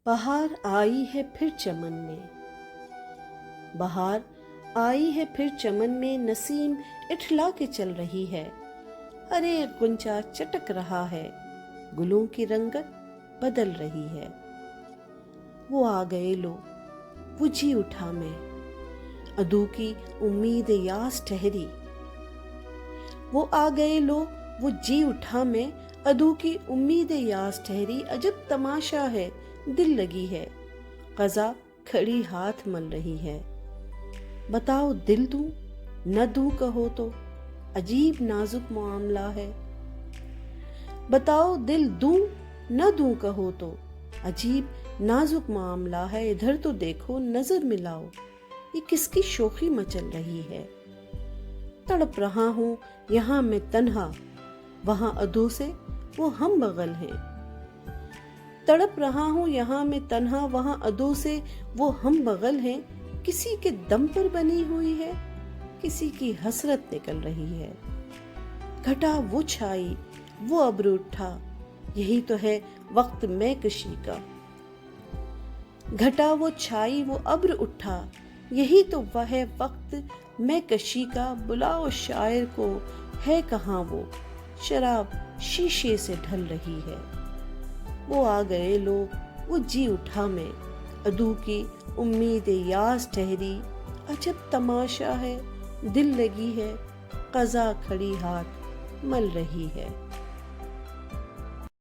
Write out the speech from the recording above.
بہار آئی ہے پھر چمن میں، بہار آئی ہے پھر چمن میں، نسیم اٹھلا کے چل رہی ہے، ہر ایک غنچہ چٹک رہا ہے، گلوں کی رنگت بدل رہی ہے۔ وہ آ گئے لو، وہ جی اٹھا میں، عدو کی امید یاس ٹھہری۔ وہ آ گئے لو، وہ جی اٹھا میں، عدو کی امید یاس ٹھہری۔ عجب تماشا ہے، دل لگی ہے، قضا کھڑی ہاتھ مل رہی ہے۔ بتاؤ دل دوں نہ دوں کہو تو، عجیب نازک معاملہ ہے۔ بتاؤ دل دوں نہ دوں کہو تو، عجیب نازک معاملہ ہے۔ ادھر تو دیکھو، نظر ملاؤ، یہ کس کی شوخی مچل رہی ہے۔ تڑپ رہا ہوں یہاں میں تنہا، وہاں عدو سے وہ ہم بغل ہیں۔ تڑپ رہا ہوں یہاں میں تنہا، وہاں عدو سے وہ ہم بغل ہیں۔ کسی کے دم پر بنی ہوئی ہے، کسی کی حسرت نکل رہی ہے۔ گھٹا وہ چھائی، وہ ابر اٹھا، یہی تو ہے وقت میں کشی کا۔ گھٹا وہ چھائی، وہ ابر اٹھا، یہی تو وہ ہے وقت میں کشی کا۔ بلاؤ شاعر کو، ہے کہاں وہ، شراب شیشے سے ڈھل رہی ہے۔ وہ آ گئے لو، وہ جی اٹھا میں، عدو کی امید یاس ٹھہری۔ عجب تماشا ہے، دل لگی ہے، قضا کھڑی ہاتھ مل رہی ہے۔